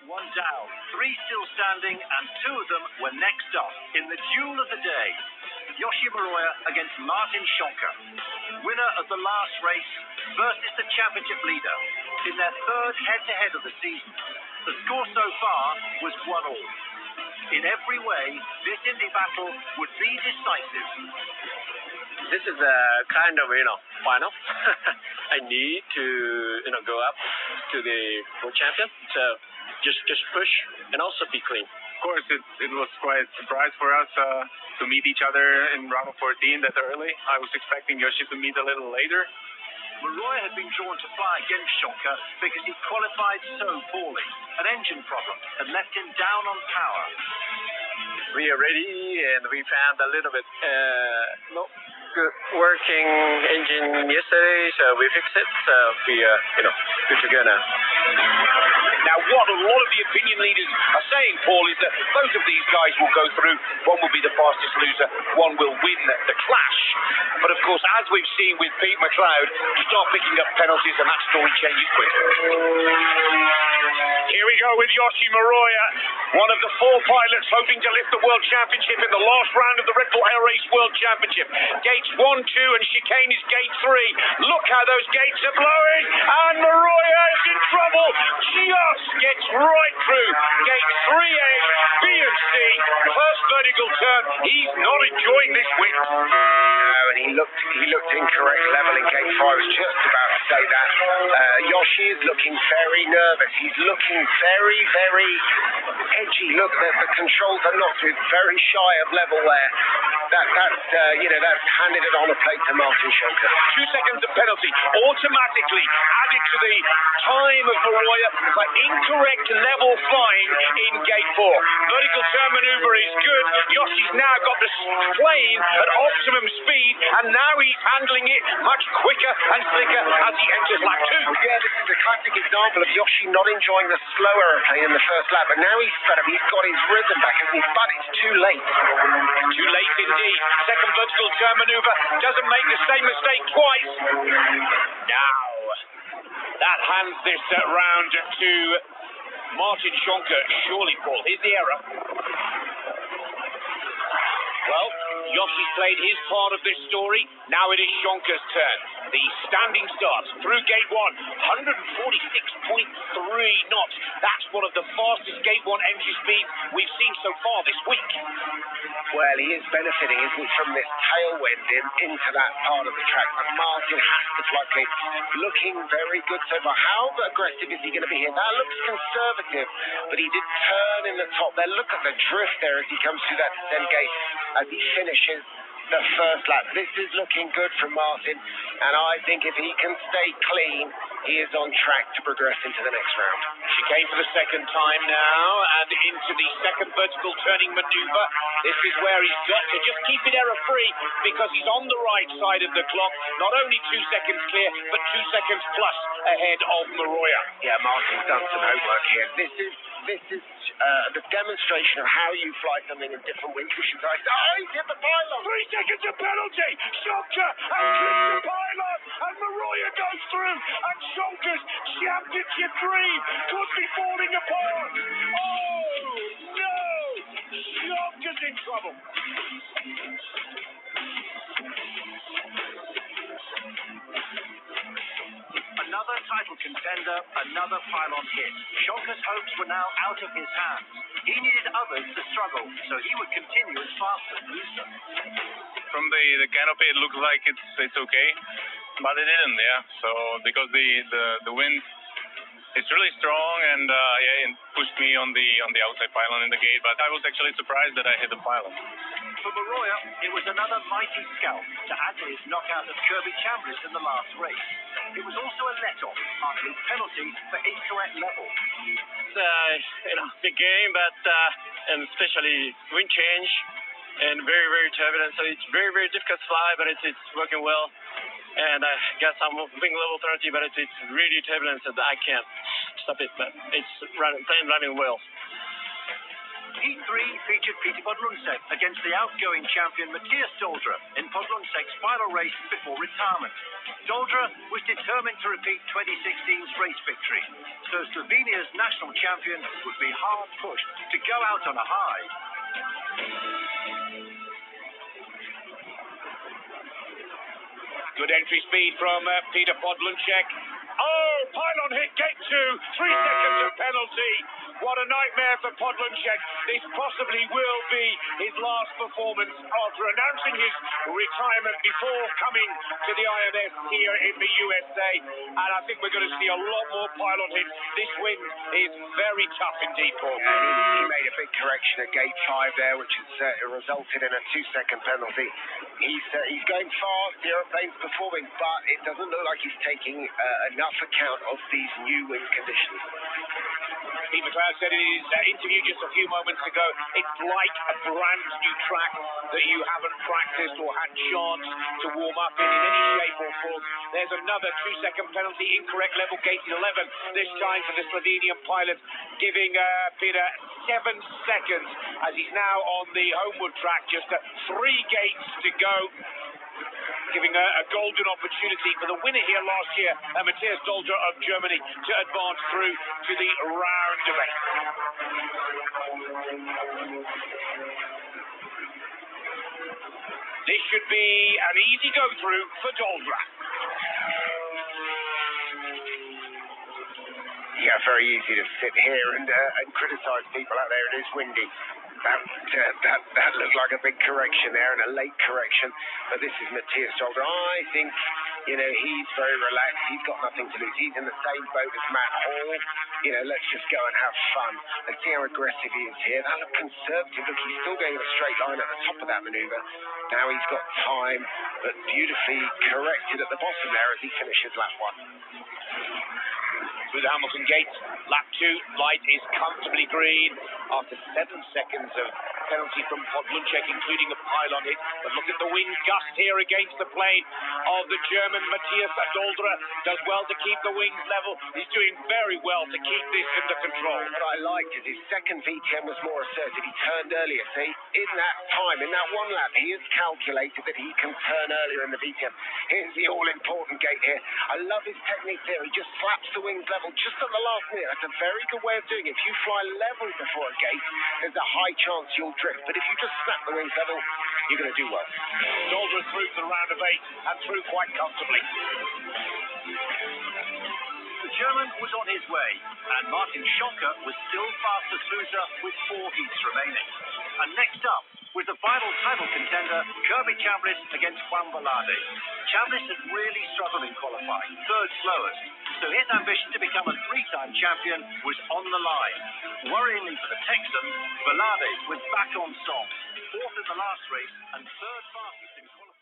One down, three still standing, and two of them were next up in the duel of the day. Yoshi Muroya against Martin Schonker, winner of the last race versus the championship leader in their third head-to-head of the season. The score so far was 1-1. In every way, this Indy battle would be decisive. This is a kind of, final. I need to, go up to the world champion. So just push and also be clean. Of course, it was quite a surprise for us to meet each other in round of 14 that early. I was expecting Yoshi to meet a little later. Muroya had been drawn to fly against Schonker because he qualified so poorly. An engine problem had left him down on power. We are ready, and we found a little bit not good working engine yesterday, so we fixed it. So we are, good to go now. Now, what a lot of the opinion leaders are saying, Paul, is that both of these guys will go through. One will be the fastest loser, one will win the clash. But of course, as we've seen with Pete McLeod, you start picking up penalties and that story changes quickly. Here we go with Yoshi Muroya, one of the four pilots hoping to lift the World Championship in the last round of the Red Bull Air Race World Championship. Gates 1, 2 and chicane is gate 3. Look how those gates are blowing, and Muroya is in trouble. Just gets right through gate 3A, B and C. First vertical turn. He's not enjoying this win. No, and he looked incorrect level in gate 4. I was just about to say that. Yoshi is looking very nervous. He's looking very, very edgy. Look, the controls are not. He's very shy of level there. That's handed it on a plate to Martin Schonker. 2 seconds of penalty automatically added to the time of Muroya for incorrect level flying in gate 4. Vertical turn maneuver is good. Yoshi's now got the plane at optimum speed, and now he's handling it much quicker and slicker as he enters lap 2. Yeah, this is a classic example of Yoshi not enjoying the slow aeroplane in the first lap, but now he's fed up. He's got his rhythm back, but it's too late. Too late indeed. Second vertical turn maneuver doesn't make the same mistake twice. Now, that hands this round to Martin Schonker. Surely, Paul, here's the error. Well, Yoshi's played his part of this story. Now it is Schonker's turn. The standing start through gate 1, 146.3 knots. That's one of the fastest gate 1 entry speeds we've seen so far this week. Well, he is benefiting, isn't he, from this tailwind into that part of the track. And Martin has to fly clean. Looking very good so far. How aggressive is he going to be here? That looks conservative, but he did turn in the top there. Look at the drift there as he comes through that descent gate, as he finishes the first lap. This is looking good from Martin, and I think if he can stay clean, he is on track to progress into the next round. Chicane for the second time now, and into the second vertical turning maneuver. This is where he's got to just keep it error-free, because he's on the right side of the clock. Not only 2 seconds clear, but 2 seconds plus ahead of Muroya. Yeah, Martin's done some homework here. This is the demonstration of how you fly something in different wind conditions. He's hit the pylon. 3 seconds of penalty. Schonker has clipped the pylon, and Muroya goes through, and Schonker's championship dream could be falling apart. Oh, no! Schonker's in trouble. Another title contender, another pylon hit. Schonker's hopes were now out of his hands. He needed others to struggle, so he would continue as fastest loser. From the canopy, it looks like it's okay, but it didn't. Yeah. So because the wind, it's really strong, and it pushed me on the outside pylon in the gate. But I was actually surprised that I hit the pylon. For Muroya, it was another mighty scalp to add to his knockout of Kirby Chambliss in the last race. It was also a let-off after his penalty for incorrect level. It's big game, but and especially wind change and very, very turbulent. So it's very, very difficult to fly, but it's working well. And I got some wing level 30, but it's really turbulent, so I can't stop it. But it's plane running well. Heat 3 featured Peter Podlundsek against the outgoing champion Matthias Doldra in Podlundsek's final race before retirement. Doldra was determined to repeat 2016's race victory, so Slovenia's national champion would be hard pushed to go out on a high. Good entry speed from Peter Podlundsek. Oh, pylon hit, gate 2, 3 seconds of penalty. What a nightmare for Podlundsek. This possibly will be his last performance after announcing his retirement before coming to the IMS here in the USA. And I think we're going to see a lot more pylon hits. This wind is very tough indeed, Paul. And he made a big correction at gate 5 there, which has resulted in a 2-second penalty. He's going fast, the aeroplane's performing, but it doesn't look like he's taking enough account of these new wind conditions. Steve McLeod said in his interview just a few moments ago, it's like a brand new track that you haven't practiced or had chance to warm up in any shape or form. There's another 2-second penalty, incorrect level, gate 11, this time for the Slovenian pilot, giving Peter 7 seconds as he's now on the homeward track, just 3 gates to go, giving a golden opportunity for the winner here last year, Matthias Doldra of Germany, to advance through to the round of 8. This should be an easy go-through for Doldra. Yeah, very easy to sit here and criticise people out there. It is windy. That looked like a big correction there and a late correction, but this is Matthias Doldra. I think, he's very relaxed. He's got nothing to lose. He's in the same boat as Matt Hall. Let's just go and have fun. Let's see how aggressive he is here. That looked conservative. Look, he's still going in a straight line at the top of that manoeuvre. Now he's got time, but beautifully corrected at the bottom there as he finishes lap 1. Through the Hamilton gate, lap 2, light is comfortably green after 7 seconds of penalty from Podlundsek, including a pylon hit. But look at the wind gust here against the plane of the German Matthias Doldra. Does well to keep the wings level. He's doing very well to keep this under control. What I liked is his second VTM was more assertive. He turned earlier. See, in that time, in that 1 lap, he has calculated that he can turn earlier in the VTM. Here's the all-important gate here. I love his technique there. He just slaps the wings level just at the last minute. That's a very good way of doing it. If you fly level before a gate, there's a high chance you'll drift. But if you just snap the wings level, you're going to do well. Doldra through to the round of 8 and through quite comfortably. The German was on his way, and Martin Schonker was still fast as Sousa with 4 heats remaining. And next up was the final title contender, Kirby Chablis against Juan Velarde. Chablis had really struggled in qualifying, 3rd slowest, so his ambition to become a 3-time champion was on the line. Worryingly for the Texan, Velarde was back on song, 4th in the last race and 3rd fastest in qualifying.